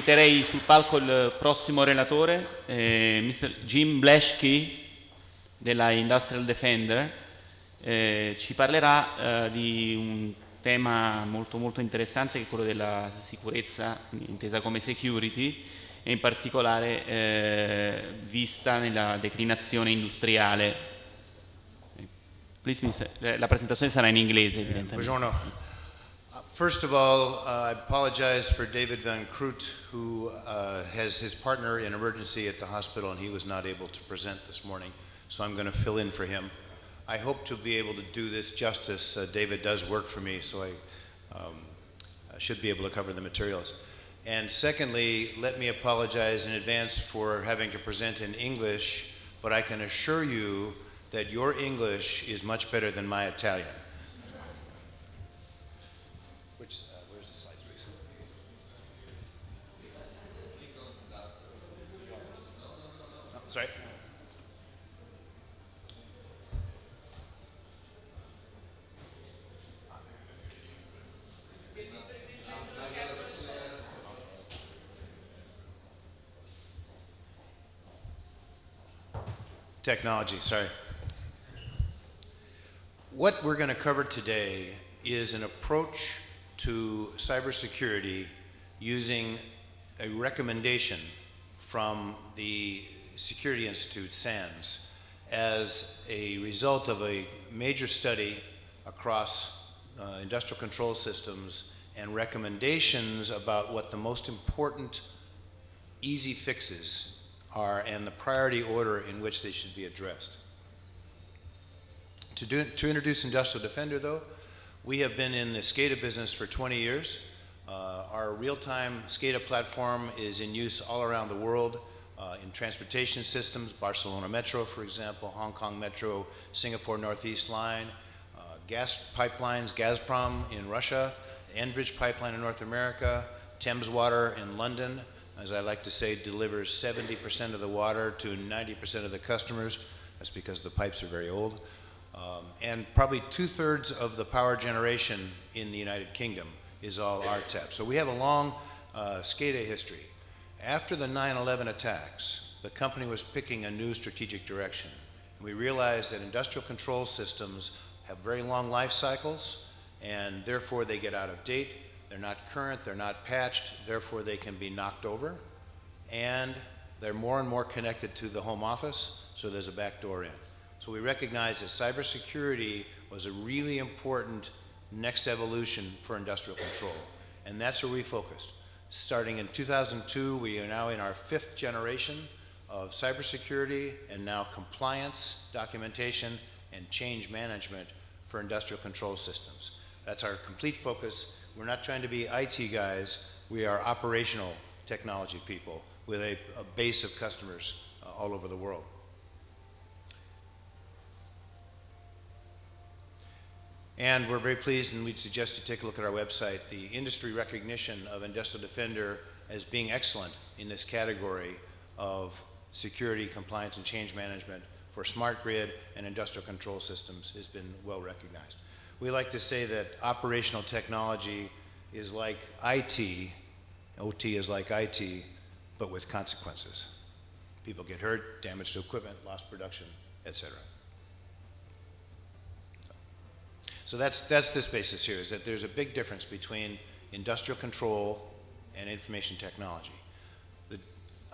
inviterei sul palco il prossimo relatore, Mr. Jim Blaschke della Industrial Defender. Ci parlerà di un tema molto interessante, che è quello della sicurezza, intesa come security, e in particolare vista nella declinazione industriale. Please, la presentazione sarà in inglese, evidentemente. Buongiorno. First of all, I apologize for David Van Kroot, who has his partner in emergency at the hospital, and he was not able to present this morning, so I'm going to fill in for him. I hope to be able to do this justice. David does work for me, so I should be able to cover the materials. And secondly, let me apologize in advance for having to present in English, but I can assure you that your English is much better than my Italian. Where's the slides, please? Oh, sorry. Technology, sorry. What we're going to cover today is an approach to cybersecurity using a recommendation from the Security Institute, SANS, as a result of a major study across industrial control systems and recommendations about what the most important easy fixes are and the priority order in which they should be addressed. To introduce Industrial Defender, though, we have been in the SCADA business for 20 years. Our real-time SCADA platform is in use all around the world in transportation systems, Barcelona Metro, for example, Hong Kong Metro, Singapore Northeast Line, gas pipelines, Gazprom in Russia, Enbridge Pipeline in North America, Thames Water in London, as I like to say, delivers 70% of the water to 90% of the customers. That's because the pipes are very old. And probably 2/3 of the power generation in the United Kingdom is all RTAP. So we have a long SCADA history. After the 9/11 attacks, the company was picking a new strategic direction. And we realized that industrial control systems have very long life cycles, and therefore they get out of date. They're not current, they're not patched, therefore they can be knocked over, and they're more and more connected to the home office, so there's a back door in. So we recognize that cybersecurity was a really important next evolution for industrial control, and that's where we focused. Starting in 2002, we are now in our 5th generation of cybersecurity and now compliance, documentation, and change management for industrial control systems. That's our complete focus. We're not trying to be IT guys, we are operational technology people with a base of customers all over the world. And we're very pleased, and we'd suggest you take a look at our website, the industry recognition of Industrial Defender as being excellent in this category of security, compliance, and change management for smart grid and industrial control systems has been well recognized. We like to say that operational technology is like IT, OT is like IT, but with consequences. People get hurt, damage to equipment, lost production, etc. So that's this basis here, is that there's a big difference between industrial control and information technology. The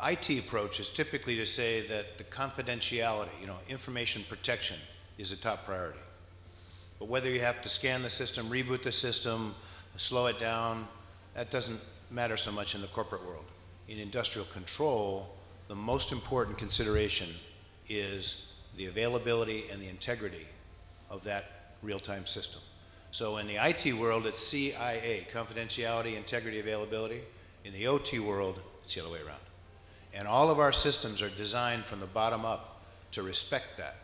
IT approach is typically to say that the confidentiality, information protection is a top priority. But whether you have to scan the system, reboot the system, slow it down, that doesn't matter so much in the corporate world. In industrial control, the most important consideration is the availability and the integrity of that real-time system. So in the IT world, it's CIA, confidentiality, integrity, availability. In the OT world, it's the other way around. And all of our systems are designed from the bottom up to respect that.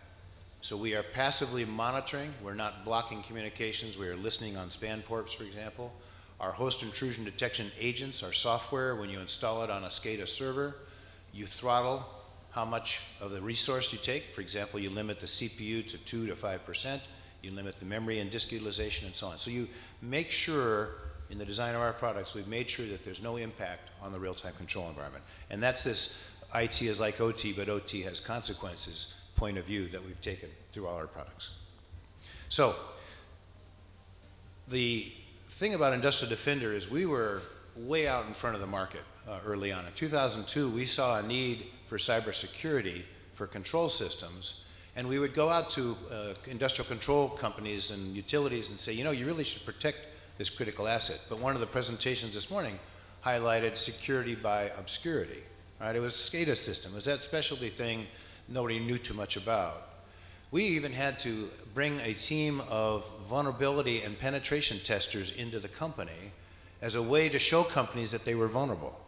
So we are passively monitoring. We're not blocking communications. We are listening on span ports, for example. Our host intrusion detection agents, our software, when you install it on a SCADA server, you throttle how much of the resource you take. For example, you limit the CPU to 2 to 5%. You limit the memory and disk utilization and so on. So you make sure in the design of our products, we've made sure that there's no impact on the real-time control environment. And that's this IT is like OT, but OT has consequences point of view that we've taken through all our products. So, the thing about Industrial Defender is we were way out in front of the market early on. In 2002, we saw a need for cybersecurity for control systems, and we would go out to industrial control companies and utilities and say, you know, you really should protect this critical asset. But one of the presentations this morning highlighted security by obscurity. Right? It was a SCADA system. It was that specialty thing nobody knew too much about. We even had to bring a team of vulnerability and penetration testers into the company as a way to show companies that they were vulnerable.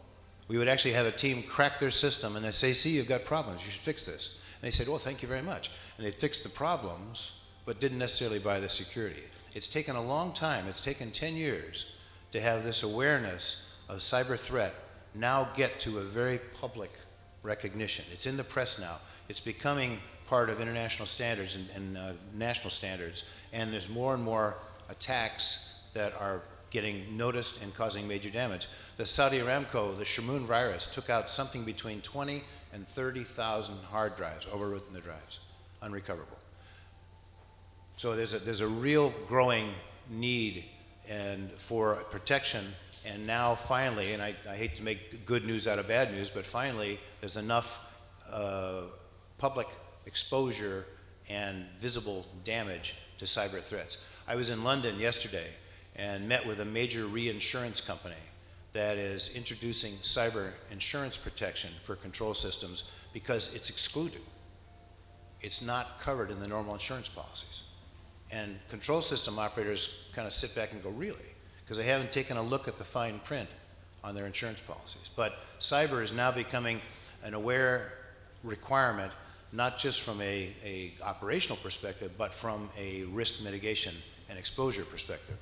We would actually have a team crack their system and they say, see, you've got problems, you should fix this. And they said, well, thank you very much. And they'd fix the problems, but didn't necessarily buy the security. It's taken a long time, it's taken 10 years to have this awareness of cyber threat now get to a very public recognition. It's in the press now. It's becoming part of international standards and national standards, and there's more and more attacks that are getting noticed and causing major damage. The Saudi Aramco, the Shamoon virus, took out something between 20 and 30,000 hard drives, overwritten the drives, unrecoverable. So there's a real growing need and for protection, and now finally, and I hate to make good news out of bad news, but finally there's enough public exposure and visible damage to cyber threats. I was in London yesterday and met with a major reinsurance company that is introducing cyber insurance protection for control systems because it's excluded. It's not covered in the normal insurance policies. And control system operators kind of sit back and go, really? Because they haven't taken a look at the fine print on their insurance policies. But cyber is now becoming an aware requirement, not just from a operational perspective, but from a risk mitigation and exposure perspective.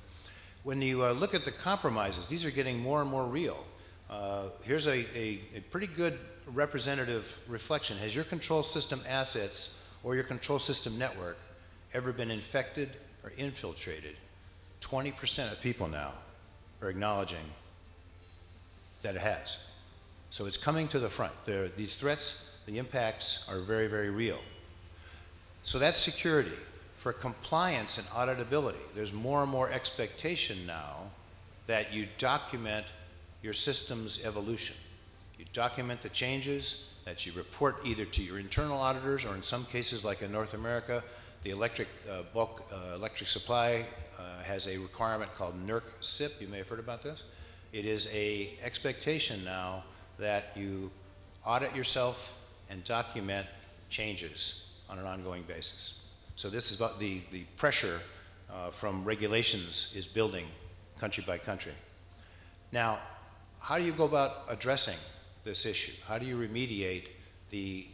When you look at the compromises, these are getting more and more real. Here's a pretty good representative reflection. Has your control system assets or your control system network ever been infected or infiltrated? 20% of people now are acknowledging that it has. So it's coming to the front. These threats, the impacts are very, very real. So that's security. For compliance and auditability, there's more and more expectation now that you document your system's evolution. You document the changes, that you report either to your internal auditors, or in some cases, like in North America, the bulk electric supply has a requirement called NERC SIP. You may have heard about this. It is an expectation now that you audit yourself and document changes on an ongoing basis. So this is about the pressure from regulations is building country by country. Now, how do you go about addressing this issue? How do you remediate the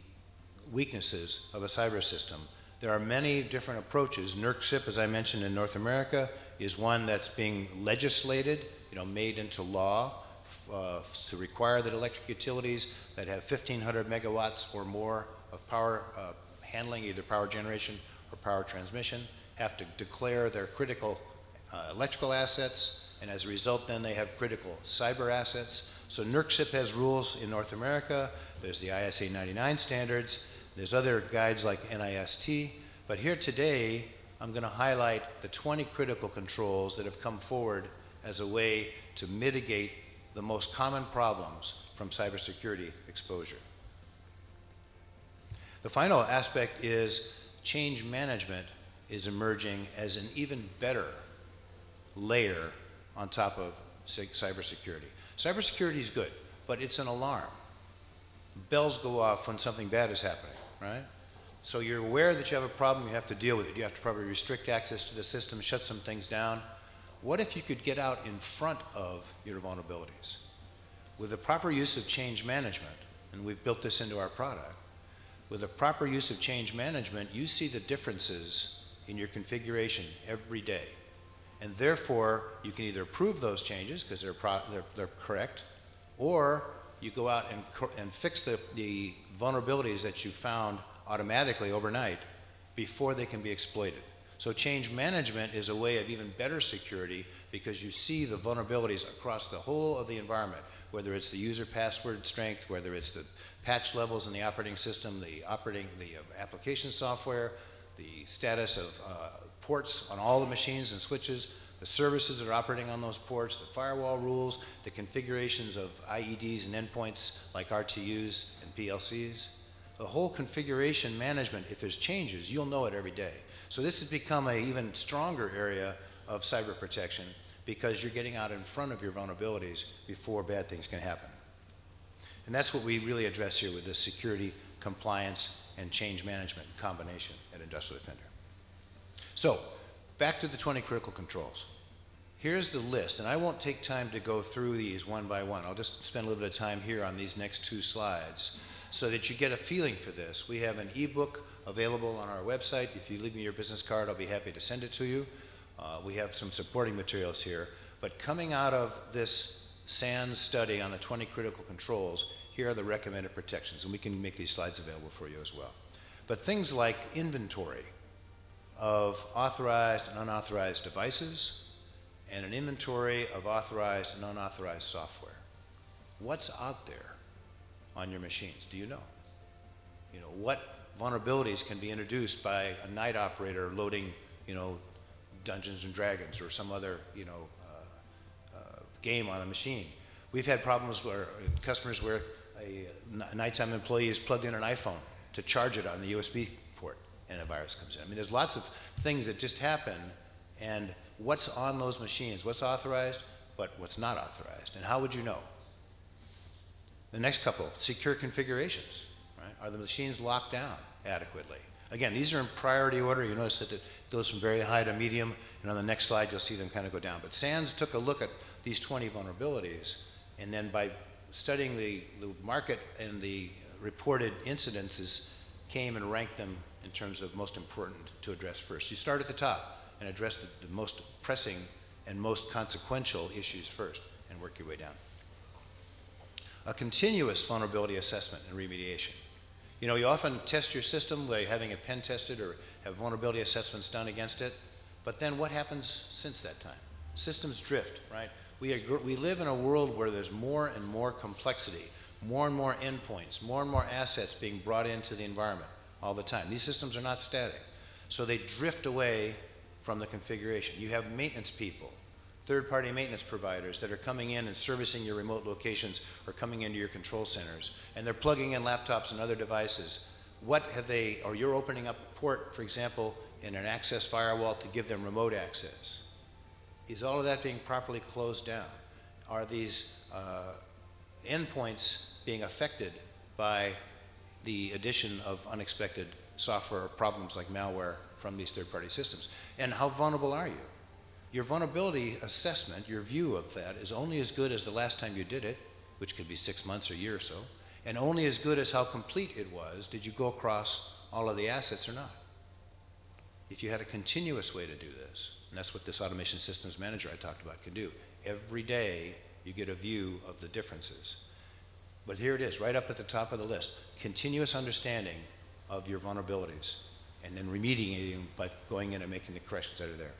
weaknesses of a cyber system? There are many different approaches. NERC SIP, as I mentioned in North America, is one that's being legislated, made into law to require that electric utilities that have 1,500 megawatts or more of power handling, either power generation or power transmission, have to declare their critical electrical assets, and as a result then they have critical cyber assets. So NERC SIP has rules in North America. There's the ISA 99 standards. There's other guides like NIST. But here today, I'm going to highlight the 20 critical controls that have come forward as a way to mitigate the most common problems from cybersecurity exposure. The final aspect is change management is emerging as an even better layer on top of cybersecurity. Cybersecurity is good, but it's an alarm. Bells go off when something bad is happening, right? So you're aware that you have a problem, you have to deal with it. You have to probably restrict access to the system, shut some things down. What if you could get out in front of your vulnerabilities? With the proper use of change management, and we've built this into our product, with the proper use of change management, you see the differences in your configuration every day. And therefore, you can either approve those changes because they're correct, or you go out and fix the vulnerabilities that you found automatically overnight before they can be exploited. So change management is a way of even better security because you see the vulnerabilities across the whole of the environment, whether it's the user password strength, whether it's the patch levels in the operating system, the application software, the status of ports on all the machines and switches, the services that are operating on those ports, the firewall rules, the configurations of IEDs and endpoints like RTUs and PLCs. The whole configuration management, if there's changes, you'll know it every day. So this has become an even stronger area of cyber protection because you're getting out in front of your vulnerabilities before bad things can happen. And that's what we really address here with this security, compliance, and change management combination at Industrial Defender. So, back to the 20 critical controls. Here's the list, and I won't take time to go through these one by one. I'll just spend a little bit of time here on these next 2 slides so that you get a feeling for this. We have an ebook available on our website. If you leave me your business card, I'll be happy to send it to you. We have some supporting materials here. But coming out of this SANS study on the 20 critical controls, here are the recommended protections, and we can make these slides available for you as well. But things like inventory of authorized and unauthorized devices, and an inventory of authorized and unauthorized software. What's out there on your machines? Do you know? You know, what vulnerabilities can be introduced by a night operator loading, Dungeons and Dragons or some other, game on a machine? We've had problems where customers where a nighttime employee is plugged in an iPhone to charge it on the USB port and a virus comes in. I mean, there's lots of things that just happen, and what's on those machines, what's authorized, but what's not authorized, and how would you know? The next couple, secure configurations, right? Are the machines locked down adequately? Again, these are in priority order. You notice that it goes from very high to medium, and on the next slide you'll see them kind of go down. But SANS took a look at these 20 vulnerabilities, and then by studying the market and the reported incidences, came and ranked them in terms of most important to address first. You start at the top and address the most pressing and most consequential issues first and work your way down. A continuous vulnerability assessment and remediation. You often test your system by having it pen tested or have vulnerability assessments done against it, but then what happens since that time? Systems drift, right? We live in a world where there's more and more complexity, more and more endpoints, more and more assets being brought into the environment all the time. These systems are not static, so they drift away from the configuration. You have maintenance people, third-party maintenance providers that are coming in and servicing your remote locations or coming into your control centers, and they're plugging in laptops and other devices. What have they, or you're opening up a port, for example, in an access firewall to give them remote access. Is all of that being properly closed down? Are these endpoints being affected by the addition of unexpected software problems like malware from these third-party systems? And how vulnerable are you? Your vulnerability assessment, your view of that, is only as good as the last time you did it, which could be 6 months or a year or so, and only as good as how complete it was. Did you go across all of the assets or not? If you had a continuous way to do this, and that's what this automation systems manager I talked about can do. Every day you get a view of the differences. But here it is, right up at the top of the list. Continuous understanding of your vulnerabilities and then remediating by going in and making the corrections that are there.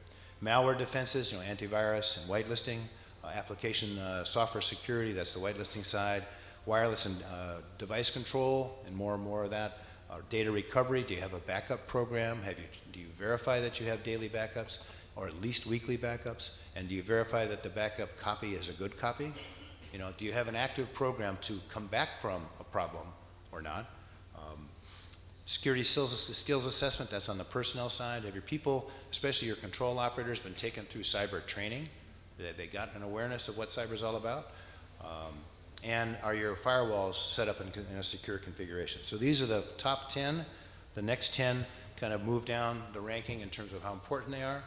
Malware defenses, antivirus and whitelisting. Application software security, that's the whitelisting side. Wireless and device control, and more of that. Data recovery, do you have a backup program? Do you verify that you have daily backups or at least weekly backups? And do you verify that the backup copy is a good copy? Do you have an active program to come back from a problem or not? Security skills assessment, that's on the personnel side. Have your people, especially your control operators, been taken through cyber training? They got an awareness of what cyber is all about? And are your firewalls set up in a secure configuration? So these are the top 10. The next 10 kind of move down the ranking in terms of how important they are.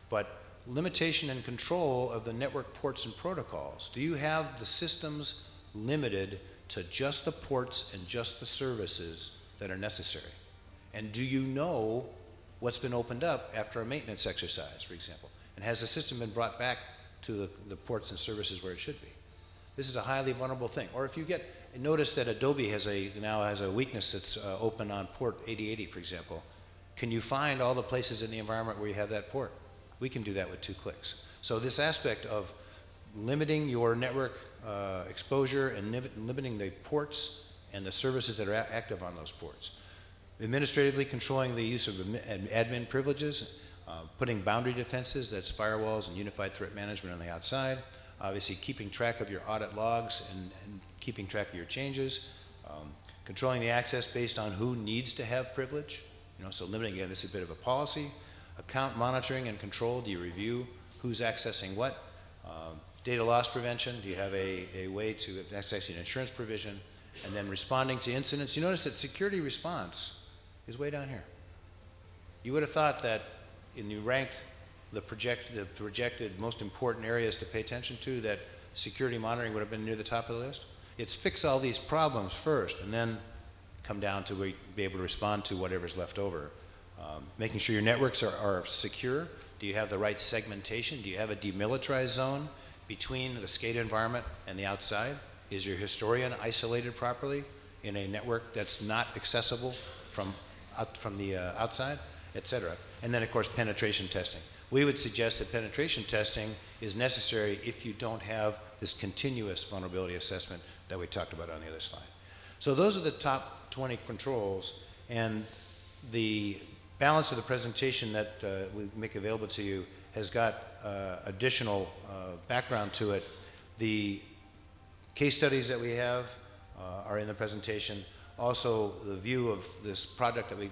But limitation and control of the network ports and protocols. Do you have the systems limited to just the ports and just the services that are necessary? And do you know what's been opened up after a maintenance exercise, for example? And has the system been brought back to the ports and services where it should be? This is a highly vulnerable thing. Or if you notice that Adobe now has a weakness that's open on port 8080, for example, can you find all the places in the environment where you have that port? We can do that with 2 clicks. So this aspect of limiting your network exposure and limiting the ports and the services that are active on those ports. Administratively controlling the use of admin privileges, putting boundary defenses, that's firewalls and unified threat management on the outside. Obviously keeping track of your audit logs and keeping track of your changes. Controlling the access based on who needs to have privilege. So limiting, again, this is a bit of a policy. Account monitoring and control, do you review who's accessing what? Data loss prevention, do you have a way to, that's actually an insurance provision. And then responding to incidents. You notice that security response is way down here. You would have thought that when you ranked the projected most important areas to pay attention to, that security monitoring would have been near the top of the list. It's fix all these problems first and then come down to be able to respond to whatever's left over. Making sure your networks are secure. Do you have the right segmentation? Do you have a demilitarized zone between the SCADA environment and the outside? Is your historian isolated properly in a network that's not accessible from the outside, et cetera? And then, of course, penetration testing. We would suggest that penetration testing is necessary if you don't have this continuous vulnerability assessment that we talked about on the other slide. So those are the top 20 controls, and the balance of the presentation that we make available to you has got additional background to it. The case studies that we have are in the presentation. Also, the view of this product that we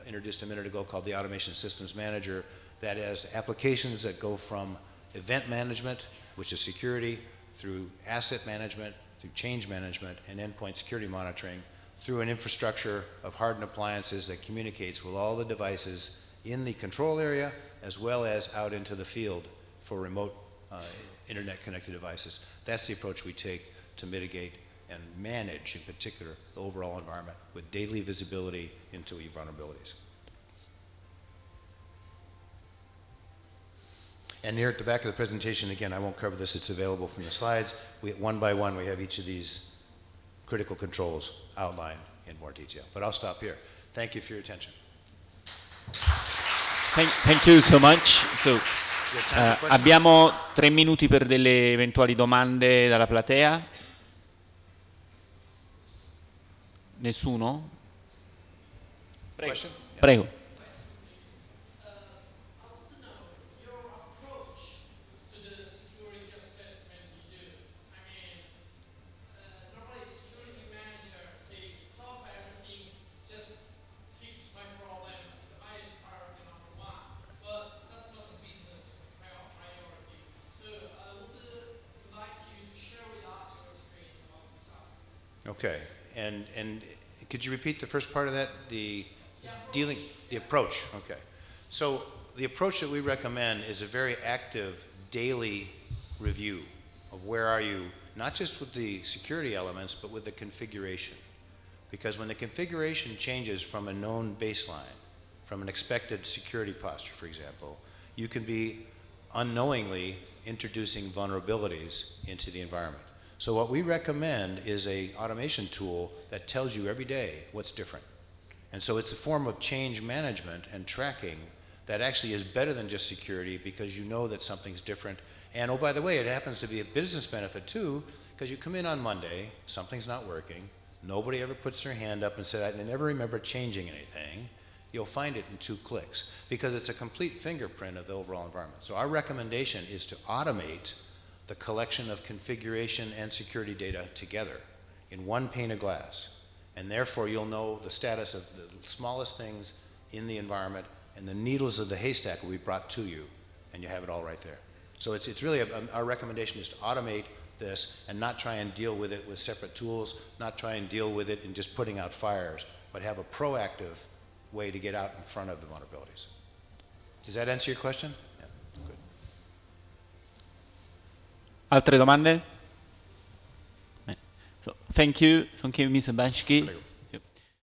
introduced a minute ago called the Automation Systems Manager, that has applications that go from event management, which is security, through asset management, through change management, and endpoint security monitoring, through an infrastructure of hardened appliances that communicates with all the devices in the control area, as well as out into the field for remote internet-connected devices. That's the approach we take to mitigate and manage, in particular, the overall environment with daily visibility into vulnerabilities. And here at the back of the presentation, again, I won't cover this, it's available from the slides. One by one, we have each of these critical controls outlined in more detail. But I'll stop here. Thank you for your attention. Thank you so much. So, abbiamo 3 minuti per delle eventuali domande dalla platea. Nessuno? Prego. Prego. Okay, and could you repeat the first part of that? The approach, okay. So the approach that we recommend is a very active daily review of where are you, not just with the security elements, but with the configuration. Because when the configuration changes from a known baseline, from an expected security posture, for example, you can be unknowingly introducing vulnerabilities into the environment. So what we recommend is an automation tool that tells you every day what's different. And so it's a form of change management and tracking that actually is better than just security, because you know that something's different. And oh, by the way, it happens to be a business benefit too, because you come in on Monday, something's not working, nobody ever puts their hand up and said, I never remember changing anything. You'll find it in 2 clicks, because it's a complete fingerprint of the overall environment. So our recommendation is to automate the collection of configuration and security data together in one pane of glass. And therefore, you'll know the status of the smallest things in the environment, and the needles of the haystack will be brought to you, and you have it all right there. So it's really, our recommendation is to automate this and not try and deal with it with separate tools, not try and deal with it in just putting out fires, but have a proactive way to get out in front of the vulnerabilities. Does that answer your question? Yeah, good. Altre domande? So, thank you, Mr. Banshki.